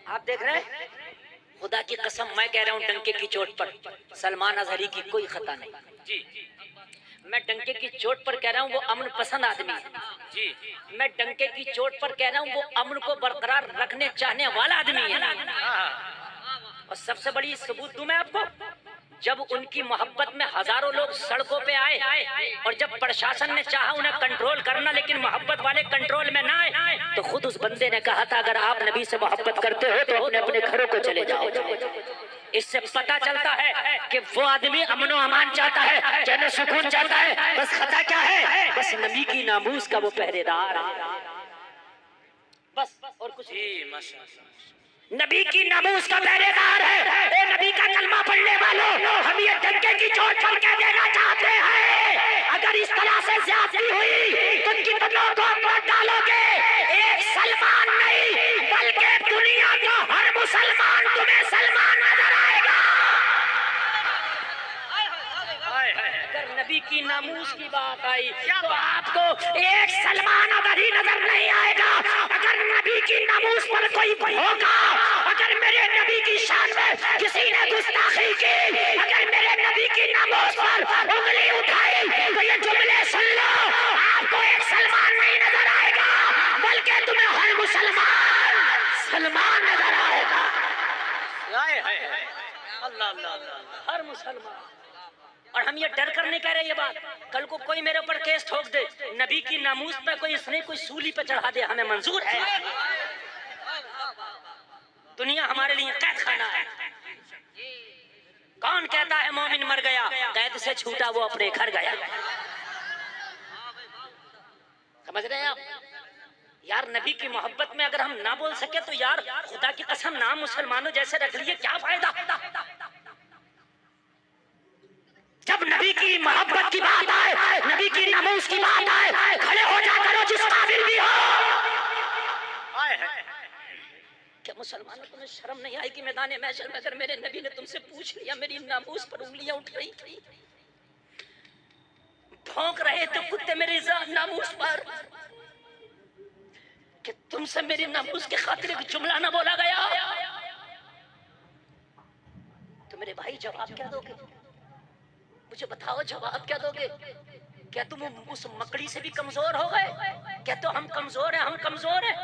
آپ دیکھ رہے ہیں، خدا کی قسم میں کہہ رہا ہوں ڈنکے کی چوٹ پر سلمان اظہری کی کوئی خطا نہیں. میں ڈنکے کی چوٹ پر کہہ رہا ہوں وہ امن پسند آدمی ہے. میں ڈنکے کی چوٹ پر کہہ رہا ہوں وہ امن کو برقرار رکھنے چاہنے والا آدمی ہے. اور سب سے بڑی ثبوت دوں میں آپ کو، جب ان کی محبت میں ہزاروں لوگ سڑکوں پہ آئے اور جب پرشاسن نے چاہا انہیں کنٹرول کرنا لیکن محبت والے کنٹرول میں نہ آئے، تو خود اس بندے نے کہا تھا اگر آپ نبی سے محبت کرتے ہو تو اپنے اپنے گھروں کو چلے جاؤ. اس سے پتہ چلتا ہے کہ وہ آدمی امن و امان چاہتا ہے، چین و سکون چاہتا ہے. بس خطا کیا ہے؟ بس نبی کی ناموس کا وہ پہرے دار ہے، بس اور کچھ نبی کی ناموس کا پہرے دار ہے. اے نبی کا کلمہ پڑھنے والوں، ہم یہ ڈنکے کی چوٹ پر کہہ دینا چاہتے ہیں اگر اس طرح سے زیادتی ہوئی تو کتنوں کو ووٹ ڈالو گے؟ ایک سلمان نہیں بلکہ دنیا کا ہر مسلمان تمہیں سلمان نظر آئے گا. اگر نبی کی ناموس کی بات آئی تو آپ کو ایک سلمان اظہری نظر نہیں آئے گا. اگر نبی کی ناموس پر کوئی ہوگا، اگر میرے نبی کی شان میں کسی نے گستاخی کی، اگر میرے نبی کی ناموس پر انگلی اٹھائی تو یہ جملے سن لو، آپ کو ایک سلمان نہیں نظر آئے گا بلکہ تمہیں ہر مسلمان سلمان نظر آئے گا. ہر مسلمان. اور ہم یہ ڈر کر نہیں کہہ رہے یہ بات، کل کو کوئی میرے اوپر کیس ٹھوک دے، نبی کی ناموس پہ کوئی اس نے کوئی سولی پہ چڑھا دے، ہمیں منظور ہے. دنیا ہمارے لیے قید خانہ ہے. کون کہتا ہے مومن مر گیا؟ قید سے چھوٹا وہ اپنے گھر گیا. سمجھ رہے ہیں آپ؟ یار نبی کی محبت میں اگر ہم نہ بول سکے تو یار خدا کی قسم نام مسلمانوں جیسے رکھ لیے کیا فائدہ؟ جب نبی کی محبت کی بات آئے، نبی کی ناموس کی بات آئے، کھڑے ہو جا کرو جس قابل بھی ہو. کیا مسلمانوں تمہیں شرم نہیں آئی کہ میدان محشر میں اگر میرے نبی نے تم سے پوچھ لیا، میری ناموس پر انگلیاں اٹھائی، بھونک رہے تھے کتے میری ناموس پر کہ تم سے میری ناموس کے خاطر ایک جملہ نہ بولا گیا، تو میرے بھائی جواب کیا دو گے؟ مجھے بتاؤ جواب کیا دو گے؟ کیا تم اس مکڑی سے بھی کمزور ہو گئے؟ کیا تو ہم کمزور ہیں، ہم کمزور ہیں؟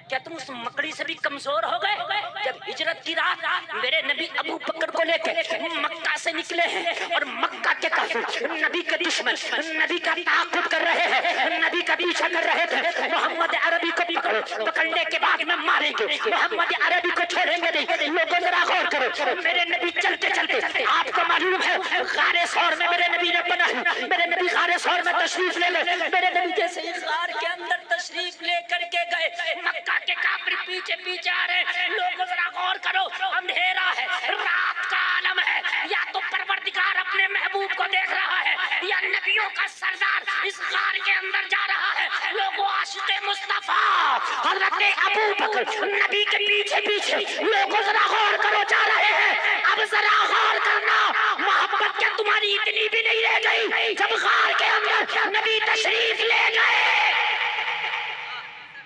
کیا تم اس مکڑی سے بھی کمزور ہو گئے؟ جب ہجرت کی رات میرے نبی ابو بکر کو لے کے مکہ سے نکلے ہیں اور مکہ کے کافر نبی کے دشمن نبی کا تعاقب کر رہے ہیں، نبی کا پیچھا کر رہے تھے، محمد عربی کو پکڑو، پکڑنے کے بعد میں ماریں گے، محمد عربی کو چھوڑیں گے نہیں. لوگوں ذرا غور کرو، میرے نبی چلتے چلتے آپ کو معلوم ہے غار ثور میں میرے نبی نے بنا ہے، میرے نبی غار ثور میں تشریف لے لے، میرے نبی جیسے ہی غار کے اندر تشریف لے کر کے گئے، مکہ کے کافر پیچھے پیچھے آ رہے. لوگوں ذرا غور کرو، اندھیرا ہے، رات کا عالم ہے، یا تو پروردگار اپنے محبوب کو دیکھ رہا ہے یا نبیوں کا سردار اس غار کے اندر جا رہا ہے. لوگوں عاشق مصطفیٰ حضرت ابو بکر نبی کے پیچھے پیچھے لوگوں ذرا غور کرو جا رہے ہیں. اب ذرا غور کرنا، محبت کیا تمہاری اتنی بھی نہیں رہ گئی جب غار کے اندر نبی تشریف لے گئے؟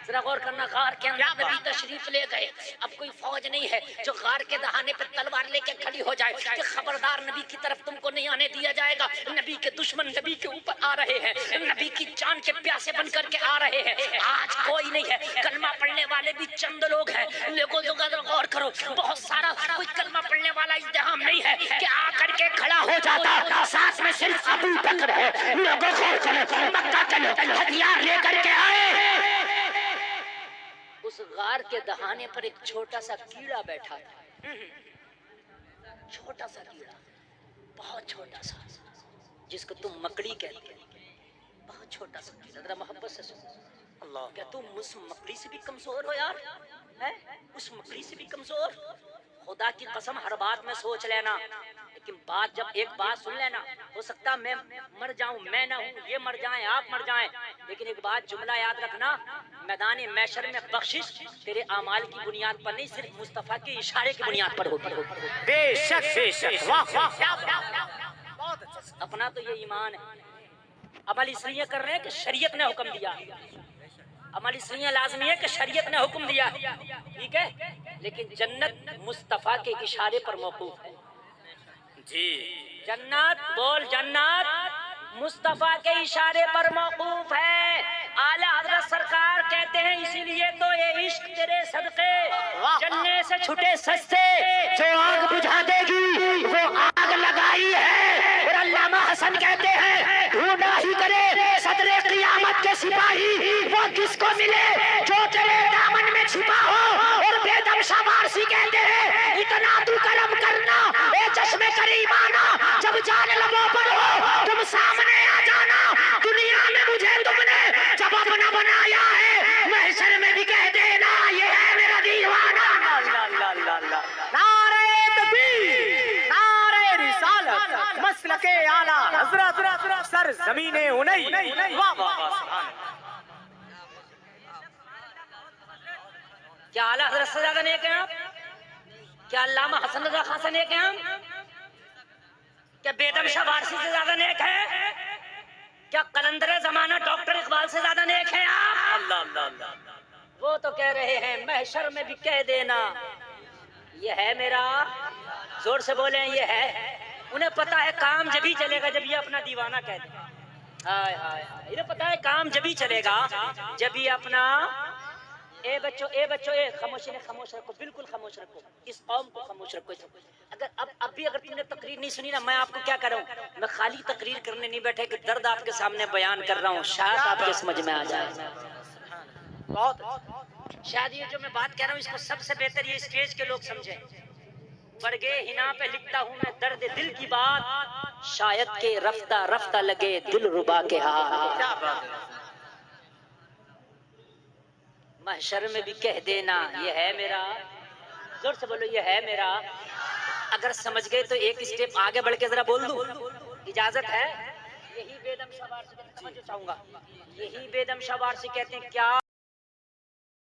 ذرا غور کرنا، غار کے اندر نبی تشریف لے گئے. اب کوئی فوج نہیں ہے جو غار کے دہانے پہ تلوار لے کے کھڑی ہو جائے کہ خبردار نبی کی طرف تم کو نہیں آنے دیا جائے گا. نبی کے دشمن نبی کے اوپر آ رہے ہیں، نبی کی جان کے پیاسے بن کر کے آ رہے ہیں. آج کوئی نہیں ہے، کلمہ پڑھنے والے بھی چند لوگ ہیں. لوگوں ذرا غور کرو، بہت سارا کوئی کلمہ پڑھنے والا ازدحام نہیں ہے کہ آ کر کے کھڑا ہو جاتا، ساتھ میں صرف ابو بکر ہے. لوگوں غور کرو، مکہ چلو، ہتھیار لے کر کے آئے. اس غار کے دہانے پر ایک چھوٹا سا کیڑا بیٹھا تھا، چھوٹا سا کیڑا، بہت چھوٹا سا، جس کو تم مکڑی کہتے ہیں، بہت چھوٹا سا کیڑا. ذرا محبت سے سنو، کیا تم اس مکڑی سے بھی کمزور ہو یار؟ اس مکڑی سے بھی کمزور؟ خدا کی قسم ہر بات میں سوچ لینا، لیکن بات جب ایک بات سن لینا، ہو سکتا میں مر جاؤں، میں نہ ہوں، یہ مر جائیں، آپ مر جائیں، لیکن ایک بات جملہ یاد رکھنا، میدان محشر میں بخشش تیرے اعمال کی بنیاد پر نہیں، صرف مصطفیٰ کے اشارے کی بنیاد پر ہوگی. بے شک بے شک، واہ واہ، اپنا تو یہ ایمان ہے، عمل اس لیے کر رہے ہیں کہ شریعت نے حکم دیا. عمل اس لیے لازمی ہے کہ شریعت نے حکم دیا، ٹھیک ہے، لیکن جنت مصطفیٰ کے اشارے پر موقوف ہے. جی جنت بول، جنت مصطفیٰ کے اشارے پر موقوف ہے. اعلیٰ حضرت سرکار کہتے ہیں اسی لیے تو یہ عشق تیرے صدقے جلنے سے چھٹے سستے، جو آگ بجھا دے گی وہ آگ لگائی ہے. اور علامہ حسن کہتے ہیں ڈھونڈا ہی کرے صدر قیامت کے سپاہی وہ کس کو ملے جو تیرے دامن میں چھپا ہو. اور بے دم شاہ وارسی کہتے ہیں اتنا تو کرم کرنا اے چشم کریم آنا، جب جان لبوں پر ہو تم سامنے آ جانا. دنیا میں مجھے تم نے جب اپنا بنایا ہے محشر میں بھی کہہ دینا یہ ہے میرا دیوانہ. نعرہ تکبیر، نعرہ رسالت، مسلک اعلیٰ حضرت سر زمین انئی. واہ واہ. کیا اعلیٰ حضرت سے زیادہ نیک ہیں آپ؟ کیا علامہ حسن رضا خان سے نیک ہیں ہم؟ کیا بیدم شاہ وارسی سے زیادہ نیک ہے؟ کیا قلندر زمانہ ڈاکٹر اقبال سے زیادہ نیک ہیں آپ؟ اللہ اللہ اللہ. وہ تو کہہ رہے ہیں محشر میں بھی کہہ دینا یہ ہے میرا. زور سے بولیں یہ ہے. انہیں پتا ہے کام جبھی چلے گا جب یہ اپنا دیوانہ کہہ دے. ہائے ہائے ہائے، انہیں پتا ہے کام جبھی چلے گا جب یہ اپنا. اے بچوں اے خاموشی نے خاموش رکھو، بالکل خاموش رکھو، اس قوم کو خاموش رکھو. اگر اب بھی اگر تم نے تقریر نہیں سنی نا، میں آپ کو کیا کروں، میں خالی تقریر کرنے نہیں بیٹھے کہ درد آپ کے سامنے بیان کر رہا ہوں، شاید آپ کے سمجھ میں آ جائے. بہت شاید یہ جو میں بات کہہ رہا ہوں اس کو سب سے بہتر یہ اسٹیج کے لوگ سمجھیں. برگے ہنا پہ لکھتا ہوں میں درد دل کی بات، شاید کہ رفتہ رفتہ لگے دل ربا کے ہاتھ. کیا بات ہے. محشر میں بھی کہہ دینا یہ ہے میرا. زور سے بولو یہ ہے میرا. اگر سمجھ گئے تو ایک اسٹیپ آگے بڑھ کے ذرا بول دوں، اجازت ہے؟ یہی بیدم شاہ وارسی سمجھو چاہوں گا. یہی بیدم شاہ وارسی کہتے ہیں کیا